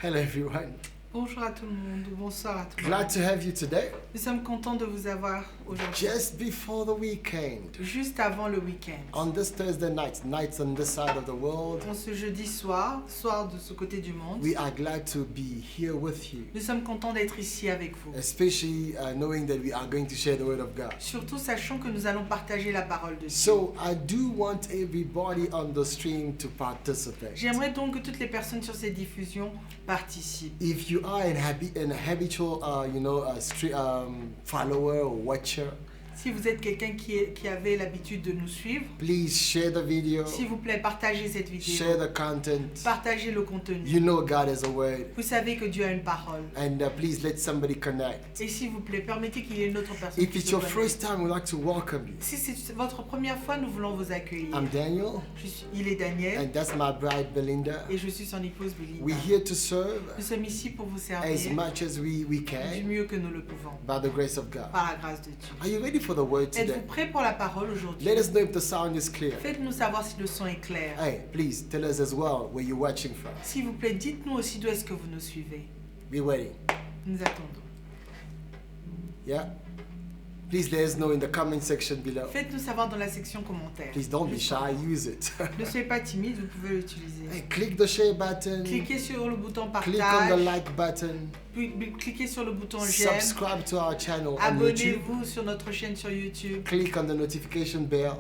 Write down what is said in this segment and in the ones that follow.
Hello everyone. Bonjour à tout le monde, bonsoir à tout le monde. Glad to have you today. Nous sommes contents de vous avoir aujourd'hui, Just before the weekend. juste avant le week-end. On this Thursday night, nights on this side of the world, En ce jeudi soir, soir de ce côté du monde, we are glad to be here with you. nous sommes contents d'être ici avec vous. Especially knowing that we are going to share the word of God. Surtout sachant que nous allons partager la parole de Dieu. So I do want everybody on the stream to participate. J'aimerais donc que toutes les personnes sur cette diffusion participent. If you are an habitual, follower or watcher, Si vous êtes quelqu'un qui avait l'habitude de nous suivre, please share the video, s'il vous plaît, partagez cette share vidéo. the content. Partagez le contenu. You know God has a word, Vous savez que Dieu a une parole. and please let somebody connect. Et s'il vous plaît, permettez qu'il y ait une autre personne If qui it's se your connecte. first time, we'd like to welcome you. Si c'est votre première fois, nous voulons vous accueillir. I'm Daniel, Il est Daniel and that's my bride Belinda. et je suis son épouse Belinda. We're here to serve Nous sommes ici pour vous as servir much as we du can mieux que nous le pouvons, by the grace of God. par la grâce de Dieu. Are you ready for the word Êtes-vous today? prêts pour la parole aujourd'hui? Let us know if the sound is clear. Faites-nous savoir si le son est clair. Hey, please tell us as well where you're watching from. S'il vous plaît, dites-nous aussi d'où est-ce que vous nous suivez. Be waiting. Nous attendons. Yeah? Please let us know in the comment section below. Faites-nous savoir dans la section commentaires. Please don't be shy, use it. Ne soyez pas timide, vous pouvez l'utiliser. Hey, click the share button. Cliquez sur le bouton Click on the partage, like button. puis cliquez sur le bouton j'aime, Subscribe to our channel on YouTube. abonnez-vous sur notre chaîne sur YouTube, Click on the notification bell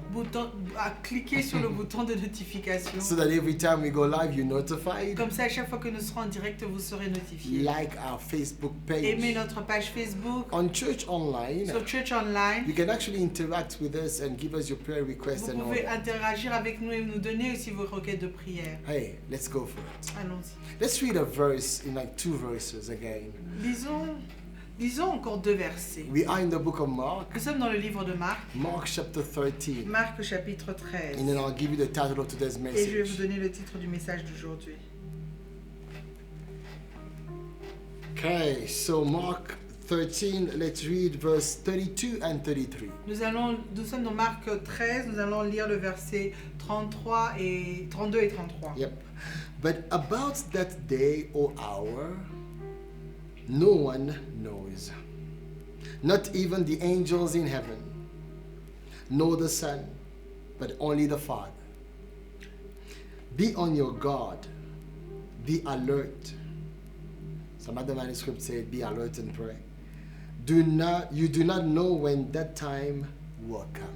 cliquez sur le bouton de notification. so that every time we go live, you're notified. Comme ça, à chaque fois que nous serons en direct, vous serez notifiés. Like our Facebook Aimez page. notre page Facebook, On Church Online, sur Church Online. you can actually interact with us and give us your prayer requests Vous and all pouvez that. interagir avec nous et nous donner aussi vos requêtes de prière. Hey, let's go for it. Allons-y. Let's read a verse in like 2 verses again. Lisons encore 2 versets. We are in the book of Mark, Nous sommes dans le livre de Marc, Mark chapter 13. Marc chapitre 13. And then I'll give you the title of today's Et je vais vous message. donner le titre du message d'aujourd'hui. Okay, so Mark 13, let's read verse 32 and 33. Nous sommes dans Marc 13, nous allons lire le verset 32 et 33. Yep. But about that day or hour, no one knows. Not even the angels in heaven, nor the Son, but only the Father. Be on your guard. Be alert. Some other manuscripts say, be alert and pray. You do not know when that time will come.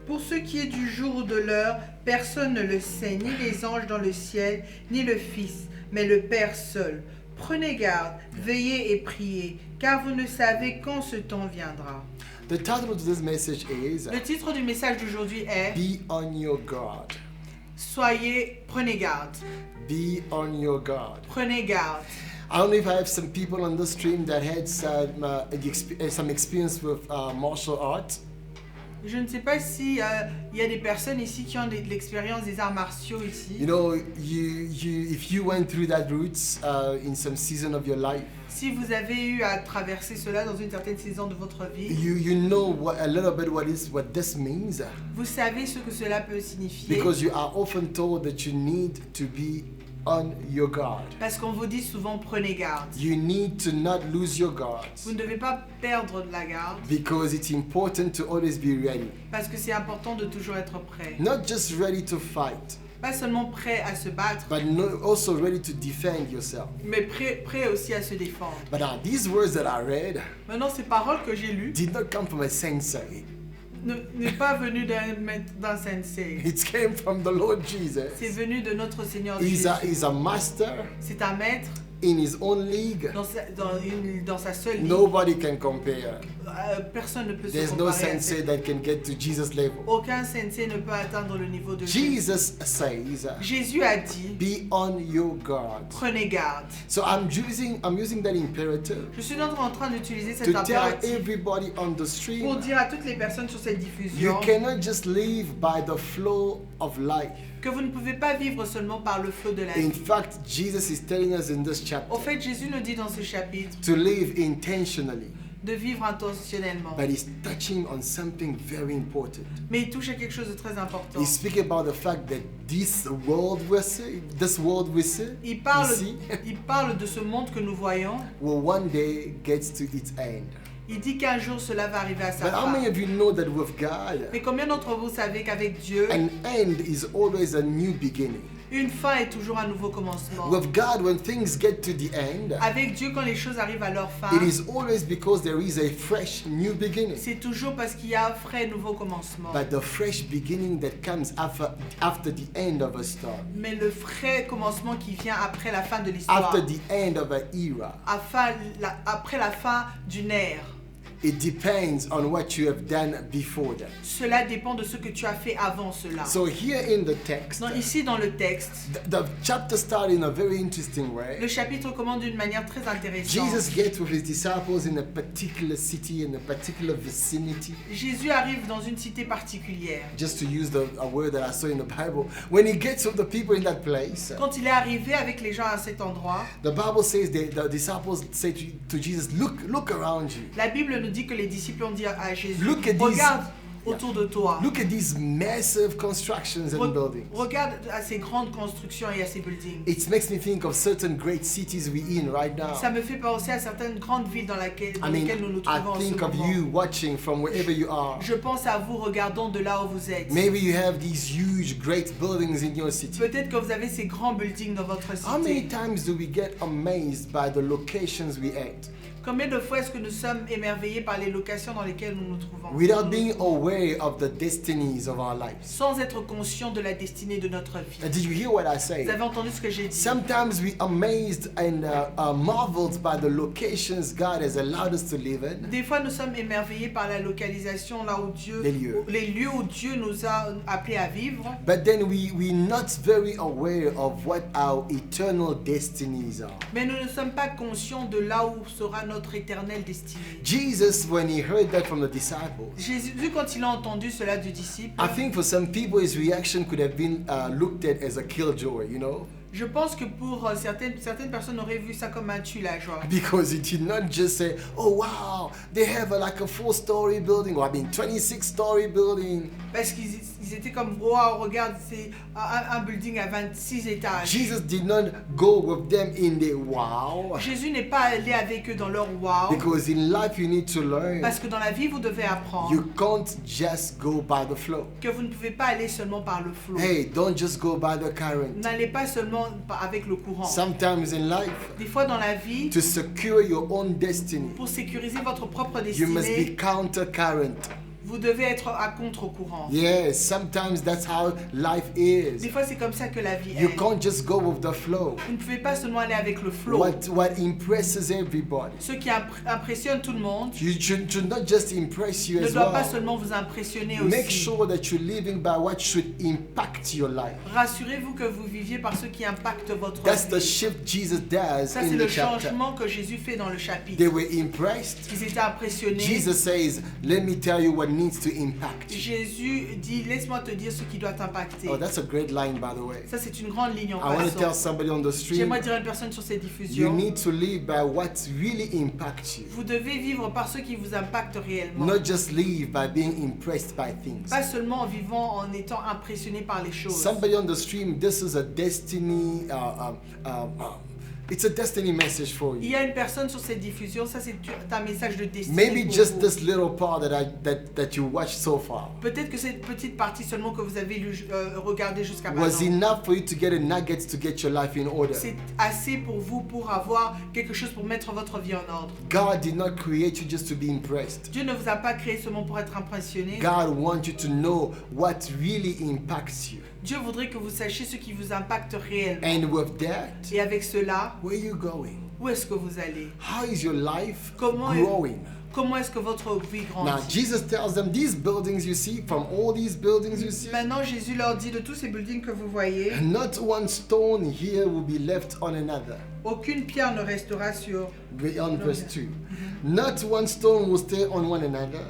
Pour ce qui est du jour ou de l'heure, personne ne le sait, ni les anges dans le ciel, ni le Fils, mais le Père seul. Prenez garde, veillez et priez, car vous ne savez quand ce temps viendra. The title of this message is Le titre du message d'aujourd'hui est Be on your guard. Prenez garde, Be on your guard. prenez garde. I don't know if I have some people on the stream that had some experience with martial arts. Je ne sais pas si il y a des personnes ici qui ont de l'expérience des arts martiaux ici. You know, if you went through that route in some season of your life, Si vous avez eu à traverser cela dans une certaine saison de votre vie, you know a little bit what this means, vous savez ce que cela peut signifier. because you are often told that you need to be on your guard. Parce qu'on vous dit souvent prenez garde. You need to not lose your guard, Vous ne devez pas perdre de la garde because it's important to always be ready. parce que c'est important de toujours être prêt. Not just ready to fight, Pas seulement prêt à se battre, but also ready to defend yourself. mais prêt aussi à se défendre. But now, these words that I read Maintenant, ces paroles que j'ai lues did not come from a sensei. n'est pas venu d'un sensei. It came from the Lord C'est Jesus. venu de notre Seigneur He's Jésus. a master C'est un maître in his own league. dans sa seule ligne. Nobody can compare. Personne ne peut se There's no comparer à sensei cette. that can get to Jesus' level. Aucun sensei ne peut atteindre le niveau de Jésus. Jesus says, Jésus a dit, be on your guard. prenez garde. So I'm using that imperative Je suis donc en train d'utiliser cet to tell impératif everybody on the pour stream, dire à toutes les personnes sur cette you diffusion cannot just live by the flow of life. que vous ne pouvez pas vivre seulement par le flot de la In vie. fact, Jesus is telling us in this Au chapter fait, Jésus nous dit dans ce chapitre to live intentionally. de vivre intentionnellement. but he's touching on something very important. Mais il touche à quelque chose de très important. He's speaking about the fact that this world we see, Il parle, ici, il parle de ce monde que nous voyons. will one day get to its end. Il dit qu'un jour cela va arriver à sa But how fin. many of you know that with God, Mais combien d'entre vous savez qu'avec Dieu, an end is always a new beginning? une fin est toujours un nouveau commencement? With God, when things get to the end, Avec Dieu, quand les choses arrivent à leur fin, it is always because there is a fresh new beginning. c'est toujours parce qu'il y a un frais nouveau commencement. But the fresh beginning that comes after the end of a story, Mais le frais commencement qui vient après la fin de l'histoire, after the end of an era, après la fin d'une ère, it depends on what you have done before that. cela dépend de ce que tu as fait avant cela. So here in the text, Donc, ici dans le texte, the chapter starts in a very interesting le way. chapitre commence d'une manière très intéressante. Jesus gets with his disciples in a particular city, in a particular vicinity. Jésus arrive dans une cité particulière. Just to use a word that I saw in the Bible, when he gets with the people in that place, Quand il est arrivé avec les gens à cet endroit, the Bible says the disciples say to Jesus, look around you. la Bible nous dit que les disciples ont dit à Jésus, Look at these- regarde autour de toi. Look at these massive constructions and buildings. Regarde à ces grandes constructions et à ces buildings. It makes me think of certain great cities we're in right now. Ça me fait penser à certaines grandes villes dans lesquelles nous nous I trouvons en ce think of moment. you watching from wherever you are. Je pense à vous regardant de là où vous êtes. Maybe you have these huge, great buildings in your city. Peut-être que vous avez ces grands buildings dans votre How many cité. times do we get amazed by the locations we at, Combien de fois est-ce que nous sommes émerveillés par les locations dans lesquelles nous nous trouvons without being aware of the destinies of our lives? sans être conscients de la destinée de notre vie? Did you hear what I say? Vous avez entendu ce que j'ai dit? Sometimes we amazed and marveled by the locations God has allowed us to live in. Des fois, nous sommes émerveillés par la localisation là où Dieu, Les lieux. où Dieu nous a appelés à vivre. But then we're not very aware of what our eternal destinies are. Mais nous ne sommes pas conscients de là où sera notre éternelle destinée. Jesus, when he heard that from the disciples, Jésus, quand il a entendu cela du disciple, I think for some people his reaction could have been looked at as a killjoy, you know? je pense que pour certaines personnes auraient vu ça comme un tue la joie. Because he did not just say, oh wow, they have like a 4-story building, or 26-story building. Parce qu'ils étaient comme, wow, regarde, c'est un building à 26 étages. Jesus did not go with them in the wow. Jésus n'est pas allé avec eux dans leur wow. Because in life you need to learn. Parce que dans la vie, vous devez apprendre You can't just go by the flow. que vous ne pouvez pas aller seulement par le flot. Hey, don't just go by the current. N'allez pas seulement avec le courant. Sometimes in life, Des fois dans la vie, to secure your own destiny, pour sécuriser votre propre you must be destinée, counter-current. vous devez être à contre-courant. Yes, sometimes that's how life Des is. fois, c'est comme ça que la vie You est. can't just go with the flow. Vous ne pouvez pas seulement aller avec le flot. What impresses everybody, Ce qui impressionne tout le monde you should not just impress you ne as doit pas well. seulement vous impressionner Make aussi. sure that you're living by what should impact your life. Rassurez-vous que vous viviez par ce qui impacte votre That's the vie. shift Jesus does Ça, in c'est the le chapter. changement que Jésus fait dans le chapitre. They were impressed. Ils étaient impressionnés. Jesus says, let me tell you what needs to impact. Jésus dit, laisse-moi te dire ce qui doit t'impacter. Oh, that's a great line, by the way. Ça, c'est une grande ligne en I want to tell passant. somebody on the street, J'aimerais dire à une personne sur ces you diffusions, need to live by what really impacts you. vous devez vivre par ce qui vous impacte réellement. Not just live by being impressed by things. Pas seulement en vivant en étant impressionné par les choses. Somebody on the stream, this is a destiny, it's a destiny message for Il you. y a une personne sur cette diffusion, ça c'est un message de destinée Maybe pour just vous. this little part that you watched so far Peut-être que cette petite partie seulement que vous avez regardée jusqu'à was maintenant, enough for you to get a nugget to get your life in order. c'est assez pour vous pour avoir quelque chose pour mettre votre vie en ordre. God did not create you just to be impressed. Dieu ne vous a pas créé seulement pour être impressionné. God wants you to know what really impacts you. Dieu voudrait que vous sachiez ce qui vous impacte réellement. And with that, Et avec cela, where are you going? où est-ce que vous allez? How is your life Comment growing? Comment est-ce que votre vie Now, grandit? Jesus tells them, these buildings you see, from all these buildings you see, Maintenant, Jésus leur dit de tous ces buildings que vous voyez, not one stone here will be left on another. aucune pierre ne restera sur. On verse 2. Not one stone will stay on one another.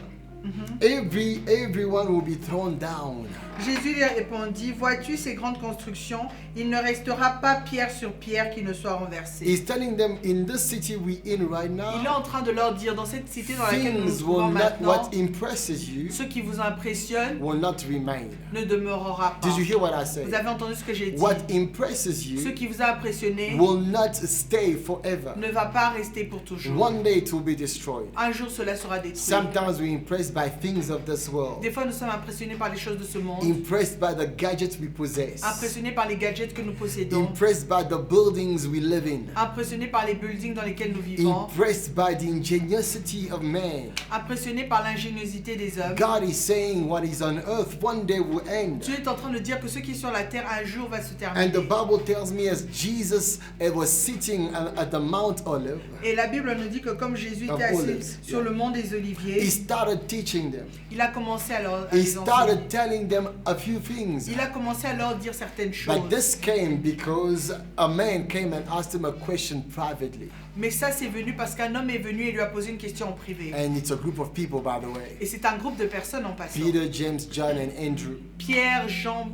everyone will be thrown down. Jésus lui répondit, vois-tu ces grandes constructions, il ne restera pas pierre sur pierre qui ne soit renversée. He's telling them, in this city we're in right Il est now, en train de leur dire, dans cette cité dans laquelle nous nous things trouvons will not, maintenant, what impresses you ce qui vous impressionne will not remain. ne demeurera pas. Did you hear what I Vous said? avez entendu ce que j'ai dit? What impresses Ce you qui vous a impressionné will not stay forever. ne va pas rester pour toujours. One day it will be destroyed. Un jour, cela sera détruit. Sometimes we're impressed by things of this world, Des fois, nous sommes impressionnés par les choses de ce monde, impressed by the gadgets we possess, impressionnés par les gadgets que nous possédons, impressed by the buildings we live in, impressionnés par les buildings dans lesquels nous vivons, impressed by the ingenuity of man. impressionnés par l'ingéniosité des hommes. God is saying what is on earth one day will end. Dieu est en train de dire que ce qui est sur la terre un jour va se And terminer. the Bible tells me as Jesus was sitting at the Mount Olive, Et la Bible nous dit que comme Jésus était Of assis olives, sur yeah. le mont des he Oliviers, started teaching them. il a commencé à He les enseigner. started telling them a few things. Il a commencé à leur dire certaines choses. But this came because a man came and asked him a question privately. Mais ça, c'est venu parce qu'un homme est venu et lui a posé une question en privé. And it's a group of people, by the way. Et c'est un groupe de personnes en passant. Peter, James, John, and Andrew. Pierre, Jean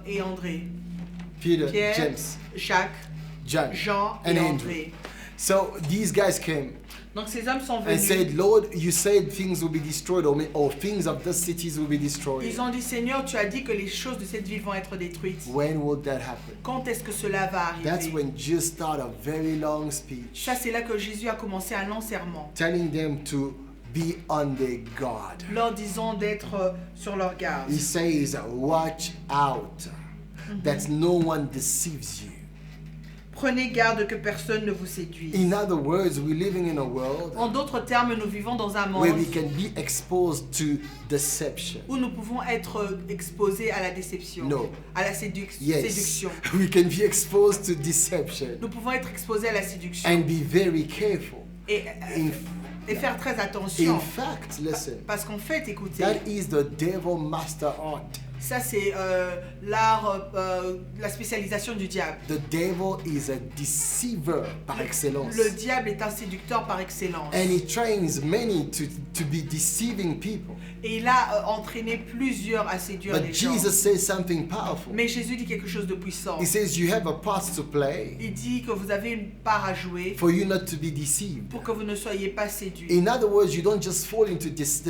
et André. Peter, Pierre, James, Jacques, John, Jean and et Andrew. André. So these guys came Donc ces hommes sont and venus. said, Lord, you said things will be destroyed, or things of the cities will be destroyed. Ils ont dit, Seigneur, tu as dit que les choses de cette vie vont être détruites. When will that happen? Quand est-ce que cela va That's arriver? when Jesus started a very long speech, Ça, c'est là que Jésus a commencé un long serment, telling them to be on their guard. leur disant d'être sur leur garde. He says, watch out that no one deceives you. Prenez garde que personne ne vous séduise. In other words, we're living in a world En d'autres termes, nous vivons dans un where monde we can be exposed to deception. où nous pouvons être exposés à la déception, No. à la Yes, séduction. we can be exposed to deception Nous pouvons être exposés à la séduction and be very careful. et, In, et faire très in attention. fact, listen, Parce qu'en fait, écoutez, that is the devil master art. ça c'est l'art, la spécialisation du diable. The devil is a deceiver par excellence. Le diable est un séducteur par excellence. And he trains many to be deceiving people. Et il a entraîné plusieurs à séduire But les gens. Jesus says something powerful. Mais Jésus dit quelque chose de puissant. He says you have a part to play Il dit que vous avez une part à jouer for you not to be deceived. pour que vous ne soyez pas séduits. In other words, you don't just fall into this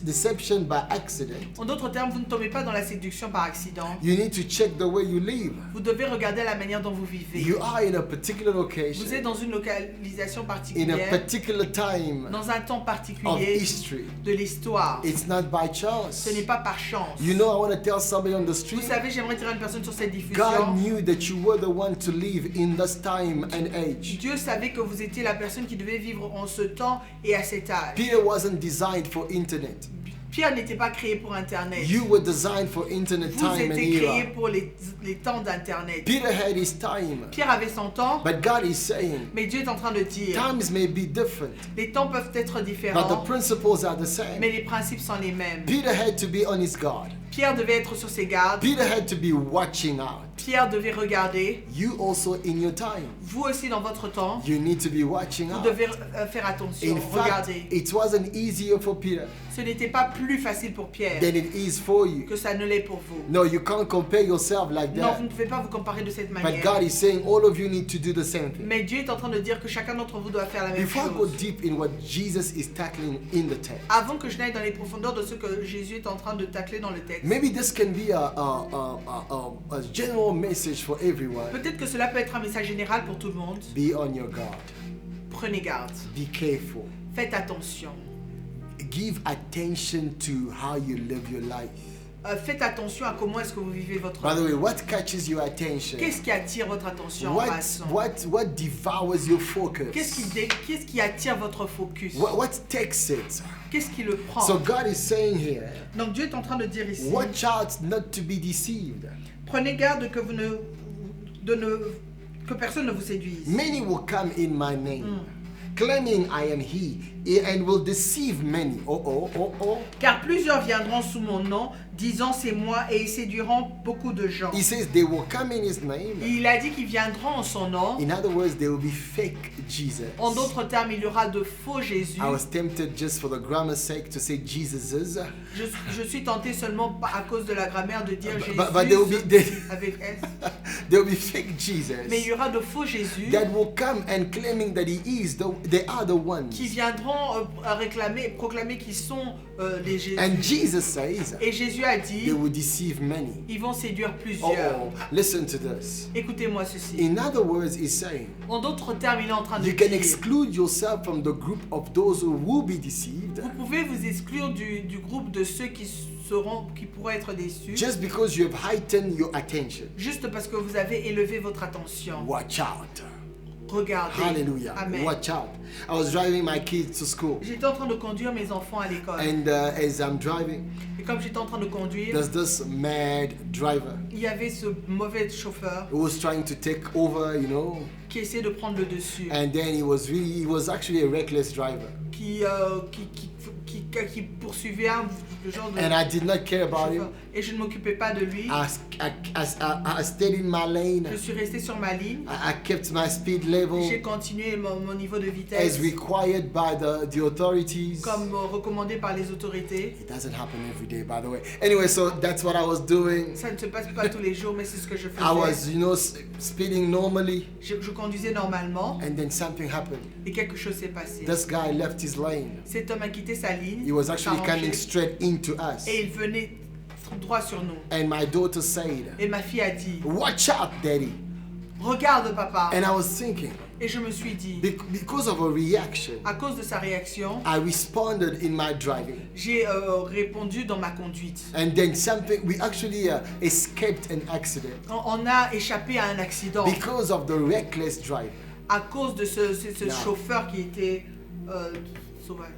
deception by accident. En d'autres termes, vous ne tombez pas dans la séduction par accident. You need to check the way you live. Vous devez regarder la manière dont vous vivez. You are in a particular Vous êtes location, dans une localisation in a particulière, particular time dans un temps of particulier history. de l'histoire. It's not by chance. Ce n'est pas par chance. You know, I want to tell somebody on the Vous street, savez, j'aimerais dire à une personne sur cette God diffusion, knew that you were the one to live in this time and age. Dieu savait que vous étiez la personne qui devait vivre en ce temps et à cet âge. Peter wasn't designed for internet. Pierre n'était pas créé pour Internet. You were designed for internet Vous time and étiez créé era. pour les temps d'Internet. Peter had his time, Pierre avait son temps, but God is saying mais Dieu est en train de dire, times may be different, les temps peuvent être but the différents, principles are the same. mais les principes sont les mêmes. Peter had to be on his guard. Pierre devait être sur ses gardes. Peter had to be watching out. Pierre devait regarder. You also in your time, Vous aussi dans votre temps, you need to be watching vous out. devez faire attention. In fact, Regardez. it wasn't easier for Peter Ce n'était pas plus facile pour Pierre than it is for you. que ça ne l'est pour vous. No, you can't compare yourself like Non, vous that. ne pouvez pas vous comparer de cette But manière. God is saying all of you need to do the same thing. Mais Dieu est en train de dire que chacun d'entre vous doit faire la même Before I go chose. deep in what Jesus is tackling in the text, Avant que je n'aille dans les profondeurs de ce que Jésus est en train de tacler dans le texte, maybe this can be a general message for everyone. peut-être que cela peut être un message général pour tout le monde. Be on your guard. Prenez garde. Be careful. Faites attention. Give attention to how you live your life. Faites attention à comment est-ce que vous vivez votre By the vie. way, what catches your attention? Qu'est-ce qui attire votre attention en passant? What devours your focus? Qu'est-ce qui attire votre focus? What takes it? Qu'est-ce qui le prend? So God is saying here, Donc Dieu est en train de dire ici, watch out not to be deceived. prenez garde que que personne ne vous séduise. Many will come in my name, claiming I am he, and will deceive many. Car plusieurs viendront sous mon nom, disant c'est moi, et ils séduiront beaucoup de gens. He says they will come in his name. Il a dit qu'ils viendront en son nom. In other words, there will be fake Jesus. En d'autres termes, il y aura de faux Jésus. I was tempted just for the grammar's sake to say Jesuses. Je suis tenté seulement à cause de la grammaire de dire Jésus But there will be avec S. there will be fake Jesus Mais il y aura de faux Jésus that will come and claiming that they are the ones. qui viendront proclamer qu'ils sont les Jésus. And Jesus says Et Jésus a dit, they will deceive many. ils vont séduire plusieurs. Listen to this. Écoutez-moi ceci. In other words, he's saying En d'autres termes, il est en train de you can dire, exclude yourself from the group of those who will be deceived vous pouvez vous exclure du groupe de ceux qui pourraient être déçus, just because you have heightened your attention. juste parce que vous avez élevé votre attention. Watch out. Regardez. Hallelujah. Amen. Watch out. I was driving my kids to school, J'étais en train de conduire mes enfants à l'école. and as I'm driving, Et comme j'étais en train de conduire, there's this mad driver il y avait ce mauvais chauffeur who was trying to take over, qui essayait de prendre le dessus, and then he was actually a reckless driver, qui poursuivait le genre de and I did not care about him. chauffeur. Et je ne m'occupais pas de lui. I stayed in my lane. Je suis resté sur ma ligne. I kept my speed level J'ai continué mon niveau de vitesse as required by the authorities. comme recommandé par les autorités. It doesn't happen every day, by the way. Anyway, so that's what I was doing. Ça ne se passe pas tous les jours, mais c'est ce que je I was, faisais. speeding normally, Je conduisais normalement and then something happened. et quelque chose s'est passé. This guy left his lane. Cet homme a quitté sa ligne. He was actually s'arrangeait, coming straight into us. et il venait droit sur nous. And my daughter said, Et ma fille a dit, "Watch out, Daddy." regarde papa. And I was thinking, Et je me suis dit, because of a reaction, à cause de sa réaction, I responded in my driving. j'ai répondu dans ma conduite. And then we actually escaped an accident On a échappé à un accident because of the reckless driver. à cause de ce Yeah. chauffeur qui était sauvage.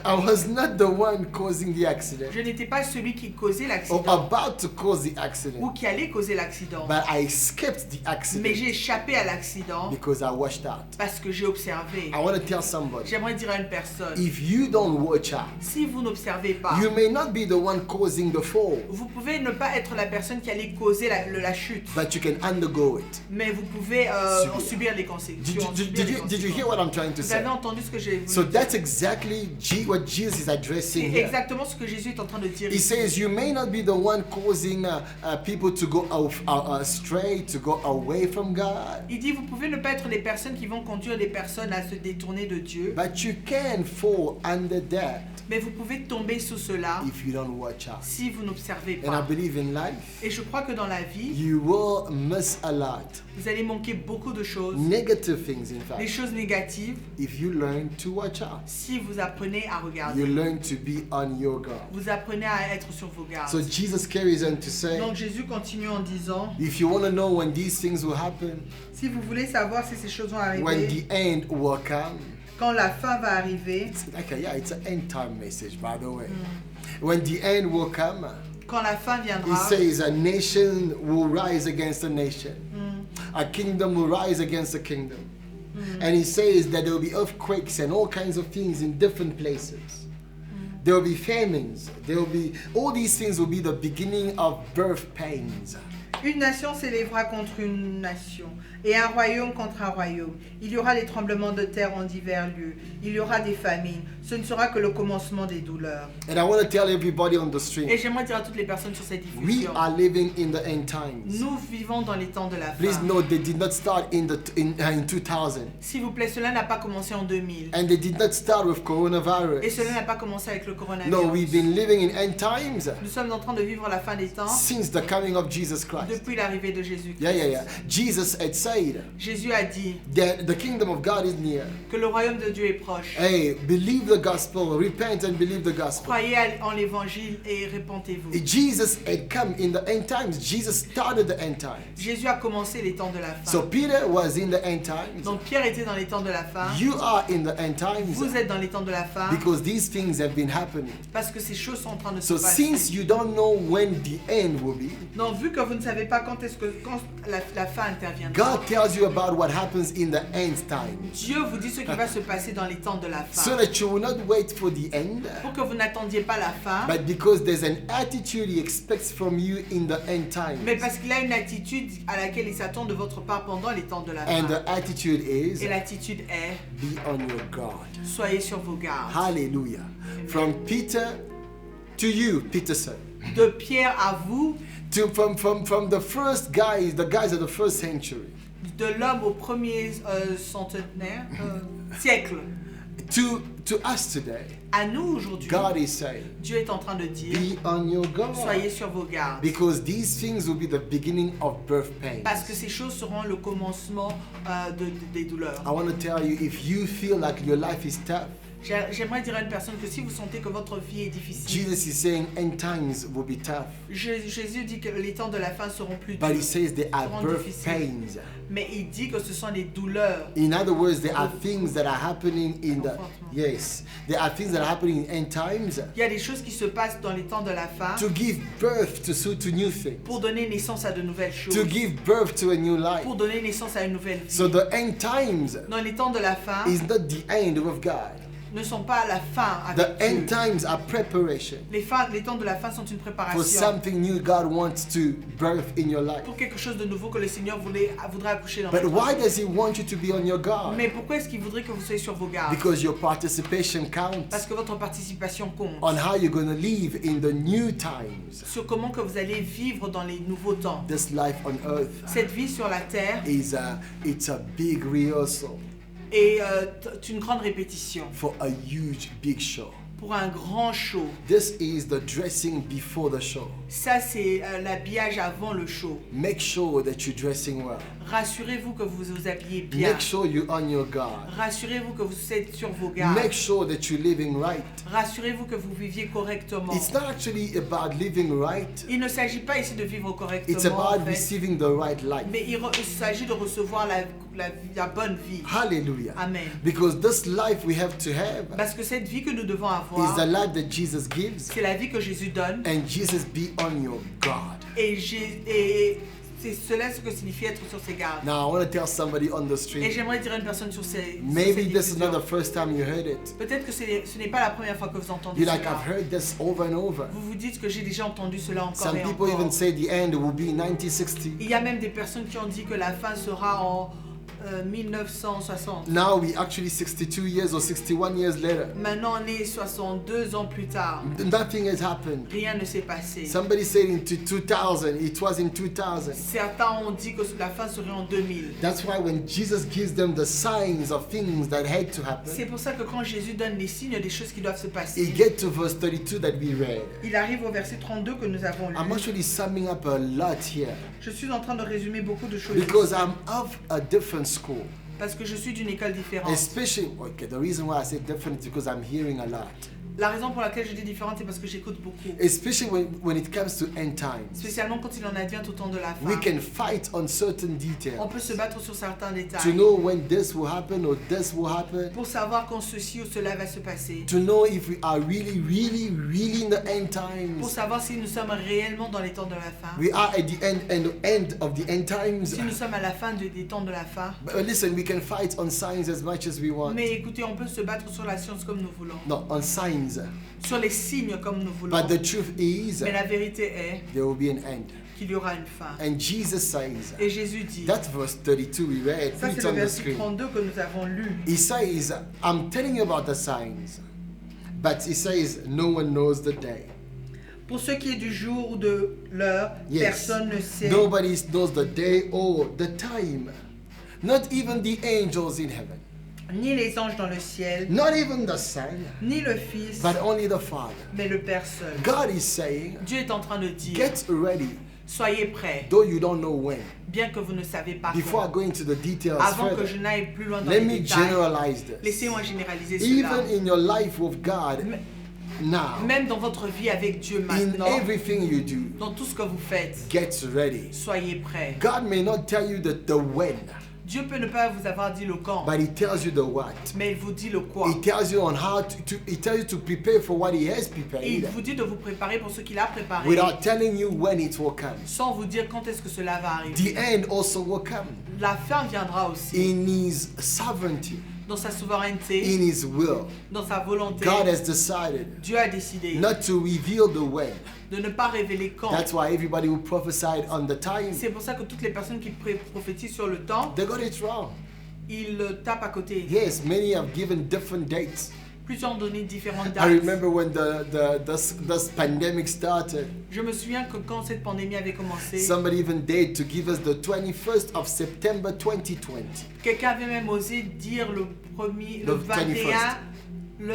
I was not the one causing the accident Je n'étais pas celui qui causait or l'accident about to cause the ou accident, qui allait causer l'accident. but I escaped the Mais accident j'ai échappé à l'accident because I watched out. parce que j'ai observé. I want to tell somebody, J'aimerais dire à une personne, if you don't watch out, si vous n'observez pas, you may not be the one causing the fall, vous pouvez ne pas être la personne qui allait causer la chute, but you can undergo it. mais vous pouvez en subir les Did conséquences. you hear what I'm trying to Vous say? avez entendu ce que j'ai voulu So dire. that's exactly what Jesus is addressing C'est here. exactement ce que Jésus est en train de dire He ici. says you may not be the one causing people to go astray, to go away from God, Il dit, vous pouvez ne pas être les personnes qui vont conduire les personnes à se détourner de Dieu, but you can fall under that mais vous pouvez tomber sous cela if you don't watch out. si vous n'observez And I pas. believe in life, Et je crois que dans la vie, you will miss a lot. vous allez manquer beaucoup de choses, Negative things, in les fact, choses négatives, if you learn to watch out. si vous apprenez à You regarder. learn to be on your guard. Vous apprenez à être sur vos gardes. So Jesus carries on to say, Donc Jésus continue en disant, if you want to know when these things will happen, si vous voulez savoir si ces choses vont when arriver, the end will come, quand la fin va arriver, it's an end time message, by the way. When the end will come, quand la fin he viendra, says a nation will rise against a nation, a kingdom will rise against a kingdom. And he says that there will be earthquakes and all kinds of things in different places. There will be famines. There will be all these things will be the beginning of birth pains. une nation s'élèvera contre une nation, et un royaume contre un royaume. Il y aura des tremblements de terre en divers lieux. Il y aura des famines. Ce ne sera que le commencement des douleurs. And I want to tell everybody on the street, Et j'aimerais dire à toutes les personnes sur cette we diffusion, are living in the end times. nous vivons dans les temps de la Please fin. note, they did not start in 2000, S'il vous plaît, cela n'a pas commencé en 2000. and they did not start with Et coronavirus. cela n'a pas commencé avec le No, coronavirus. we've been living in end times Nous sommes en train de vivre la fin des temps since the coming of Jesus Christ. depuis l'arrivée de Jésus-Christ. Yeah. Jesus had said Jésus a dit that the kingdom of God is near. que le royaume de Dieu est proche. Hey, believe the gospel, repent and believe the gospel. Croyez en l'évangile et répentez-vous. Jesus had come in the end times. Jesus started the end times. Jésus a commencé les temps de la fin. So Peter was in the end times. Donc Pierre était dans les temps de la fin. You are in the end times Vous êtes dans les temps de la fin because these things have been happening. parce que ces choses sont en train de se So passer. since you don't know when the end will be, Donc vu que vous ne savez savez pas quand la fin interviendra. God tells you about what happens in the end time, Dieu vous dit ce qui va se passer dans les temps de la so fin. that you will not wait for the end, Pour que vous n'attendiez pas la fin, but because there's an attitude He expects from you in the end time. mais parce qu'il a une attitude à laquelle il s'attend de votre part pendant les temps de la And fin. the attitude is, Et l'attitude est, be on your guard. soyez sur vos gardes. Hallelujah. From Peter to you, Peterson. De Pierre à vous, From the first guys, the guys of the first century, de l'homme au premier siècle, to us today, à nous aujourd'hui, God is saying, Dieu est en train de dire, be on your guard. soyez sur vos gardes. Because these things will be the beginning of birth pains. Parce que ces choses seront le commencement des douleurs. I want to tell you, if you feel like your life is tough, J'aimerais dire à une personne que si vous sentez que votre vie est difficile, Jesus is saying end times will be tough. Jésus dit que les temps de la fin seront plus But he durs, says there are seront birth difficiles. pains. Mais il dit que ce sont les douleurs. In other words, there are things that are happening in the there are things that are happening in end times Il y a des choses qui se passent dans les temps de la fin to give birth to new things, pour donner naissance à de nouvelles choses, to give birth to a new life. pour donner naissance à une nouvelle vie. So the end times Dans les temps de la fin, is not the end of God. ne sont pas à la fin The avec end Dieu. times are preparation Les temps de la fin sont une for préparation something new God wants to birth in your life. pour quelque chose de nouveau que le Seigneur voudrait accoucher dans But votre why vie. does He want you to be on your guard? Mais pourquoi est-ce qu'il voudrait que vous soyez sur vos gardes? Because your participation Parce counts que votre participation compte on how you're going to live in the new times. sur comment que vous allez vivre dans les nouveaux temps. This life on earth Cette vie sur la terre it's a big rehearsal est une grande répétition for a huge big show. pour un grand show. This is the dressing before the show. Ça, c'est l'habillage avant le show. Make sure that you're dressing well. Rassurez-vous que vous vous habillez bien. Make sure you're on your guard. Rassurez-vous que vous êtes sur vos gardes. Make sure that you're living right. Rassurez-vous que vous viviez correctement. It's not actually about living right. Il ne s'agit pas ici de vivre correctement, It's about en fait, receiving the right life. mais il s'agit de recevoir la bonne vie. Hallelujah. Amen. Because this life we have to have Parce que cette vie que nous devons is avoir, the life that Jesus gives. c'est la vie que Jésus donne. And Jesus be on your guard. Et c'est cela ce que signifie être sur ses gardes. Now I want to tell somebody on the Et street. j'aimerais dire à une personne sur ces Maybe this is diffusions, not the first time you heard it. peut-être que ce n'est pas la première fois que vous entendez You're like, cela. I've heard this over and over. Vous vous dites que j'ai déjà entendu cela encore Some et people encore. even say the end will be 1960. Il y a même des personnes qui ont dit que la fin sera en 1960. Now we actually 62 years or 61 years later. Maintenant, on est 62 ans plus tard. Nothing has happened. Rien ne s'est passé. Somebody said in 2000, it was in 2000. Certains ont dit que la fin serait en 2000. That's why when Jesus gives them the signs of things that had to C'est happen, pour ça que quand Jésus donne les signes des choses qui doivent se he passer, get to verse 32 that we read. il arrive au verset 32 que nous avons lu. I'm actually summing up a lot here Je suis en train de résumer beaucoup de choses because ici, I'm of a different school. parce que je suis d'une école différente. Especially, okay, the reason why I say different is because I'm hearing a lot. La raison pour laquelle je dis différente, c'est parce que j'écoute beaucoup. Especially when it comes to end times. Spécialement quand il en advient au temps de la We fin. can fight on certain On details peut se battre sur certains to détails know when this will happen or this will happen, pour savoir quand ceci ou cela va se passer. to know if we are really in the end Pour times. savoir si nous sommes réellement dans les temps de la fin. We are at the end of the end times. Si nous sommes à la fin des temps de la fin. But listen, we can fight on signs as much as we want. Mais écoutez, on peut se battre sur la science comme nous voulons. No, on signs. Sur les signes comme nous voulons. But the truth is, Mais la vérité est there will be an end. qu'il y aura une fin. And Jesus says, Et Jésus dit, that verse 32 we read, ça it's c'est le on the verset screen. 32 que nous avons lu. He says, I'm telling you about the signs. But he says, no one knows the day. Pour ce qui est du jour ou de l'heure, Yes. personne ne sait. Nobody knows the day or the time. Not even the angels in heaven. Ni les anges dans le ciel, Not even the Son. ni le Fils, But only the Father. mais le Père seul. God is saying, Dieu est en train de dire, get ready, soyez prêts, though you don't know when. bien que vous ne savez pas Before I quand. go into the details Avant que further, je n'aille plus loin dans let les me détails, generalize this. laissez-moi généraliser cela. Even in your life with God now, Même dans votre vie avec Dieu in maintenant, everything you do, dans tout ce que vous faites, get ready. soyez prêts. God may not tell you the when, Dieu peut ne pas vous avoir dit le quand, but He tells you the what. mais il vous dit le quoi. He tells you on how He tells you to prepare for what He has Et il prepared, vous dit de vous préparer pour ce qu'il a préparé, without telling you when it will come. sans vous dire quand est-ce que cela va arriver. The end also will come La fin viendra aussi in His sovereignty, dans sa souveraineté, in His will. dans sa volonté. God has decided Dieu a décidé not to reveal the when. de ne pas révéler quand. That's why everybody who prophesied on the time, C'est pour ça que toutes les personnes qui prophétisent sur le temps, they got it wrong. ils tapent à côté. Yes, many have given different dates. Plusieurs ont donné différentes I dates. remember when this pandemic started, Je me souviens que quand cette pandémie avait commencé, somebody even dared to give us the 21st of September 2020. quelqu'un avait même osé dire le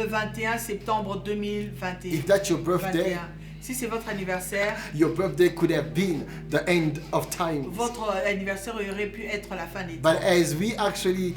21 septembre 2021. If that's your birthday, Si c'est votre anniversaire, your birthday could have been the end of time. votre anniversaire aurait pu être la fin des temps. But as we actually,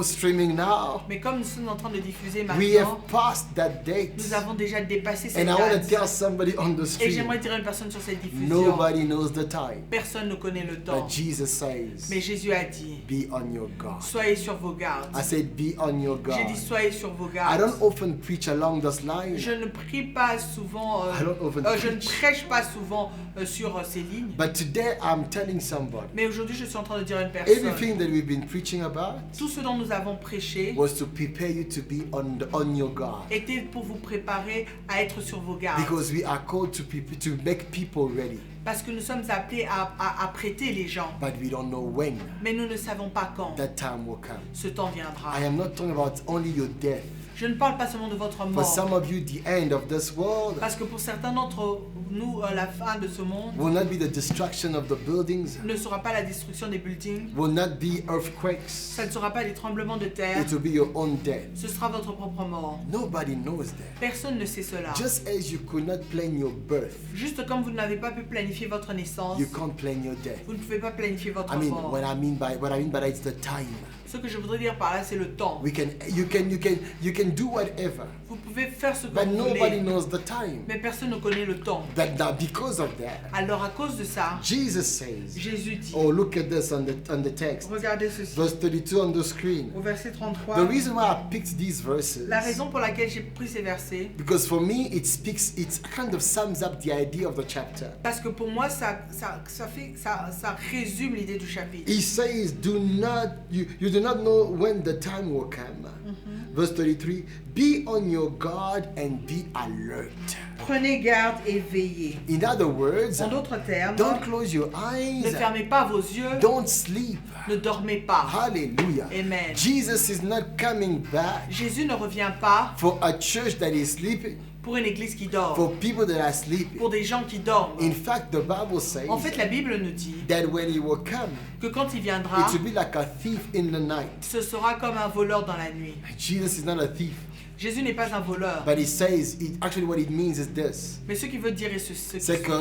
streaming now, Mais comme nous sommes en train de diffuser we maintenant, have passed that date. nous avons déjà dépassé cette And I want to date. tell somebody on the Et street, j'aimerais dire à une personne sur cette diffusion, nobody knows the time. personne ne connaît le temps. But Jesus says, Mais Jésus a dit, be on your guard. soyez sur vos gardes. I said, be on your J'ai guard. dit, soyez sur vos I gardes. don't often preach along this line, Je ne prie pas souvent, I don't often je ne preach. prêche pas souvent sur ces lignes. But today I'm telling somebody, Mais aujourd'hui, je suis en train de dire à une personne, everything that we've been preaching about tout ce dont nous avons prêché was to prepare you to be on your guard. était pour vous préparer à être sur vos gardes. Because we are called to make people ready, Parce que nous sommes appelés à prêter les gens. but we don't know when Mais nous ne savons pas quand that time will come. ce temps viendra. I am not talking about only your death. Je ne parle pas seulement de votre For mort. some of you, the end of this world Parce que pour certains d'entre nous, la fin de ce monde will not be the destruction of the buildings, ne sera pas la destruction des buildings. will not be earthquakes. Ça ne sera pas des tremblements de terre. It will be your own death. Ce sera votre propre mort. Nobody knows that. Personne ne sait cela. Just as you could not plan your birth, Juste comme vous n'avez pas pu planifier votre naissance, you can't plan your death. vous ne pouvez pas planifier votre I mean, mort. what I mean by that, it's the time. Ce que je voudrais dire par là, c'est le temps. You can do whatever, Vous pouvez faire ce que but vous nobody voulez, knows the time. mais personne ne connaît le temps. But now, because of that, Alors à cause de ça, Jesus says, Jésus dit, oh, look at this on the text, regardez ceci, verse 32 on the screen. au verset 33, The reason why I picked these verses, la raison pour laquelle j'ai pris ces versets, because for me it kind of sums up the idea of the chapter. parce que pour moi, ça résume l'idée du chapitre. He says, you do not know when the time will come. Verse 33, be on your guard and be alert. Prenez garde et veillez. In other words, En d'autres termes, don't close your ne eyes, fermez pas vos yeux, don't sleep. ne dormez pas. Hallelujah. Amen. Jesus is not coming back Jésus ne revient pas for a church that is sleeping, pour une église qui dort, for people that are sleeping. pour des gens qui dorment. In fact, the Bible says En fait, la Bible nous dit that when he will come, que quand il viendra, it will be like a thief in the night. ce sera comme un voleur dans la nuit. Jesus is not a thief, Jésus n'est pas un voleur. but he says, actually what it means is this. Mais ce qu'il veut dire est C'est que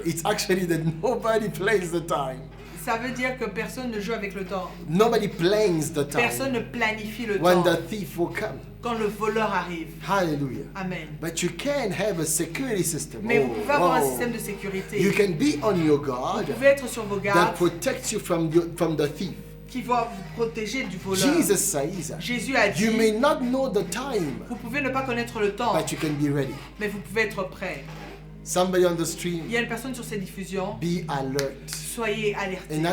it's actually that nobody plays the time. ça veut dire que personne ne joue avec le temps. Nobody plans the Personne time ne planifie le when temps the thief will come. quand le voleur arrive. Hallelujah. Amen. But you can have a security system. Mais vous pouvez avoir un Oh. système de sécurité. You can be on your guard Vous pouvez être sur vos that gardes protects you from the thief. qui va vous protéger du voleur. Jesus says, Jésus a you may dit, not know the time, vous pouvez ne pas connaître le temps, but you can be ready. mais vous pouvez être prêt. Somebody on the Il stream, y a une personne sur cette diffusion, be alert. soyez alertés. And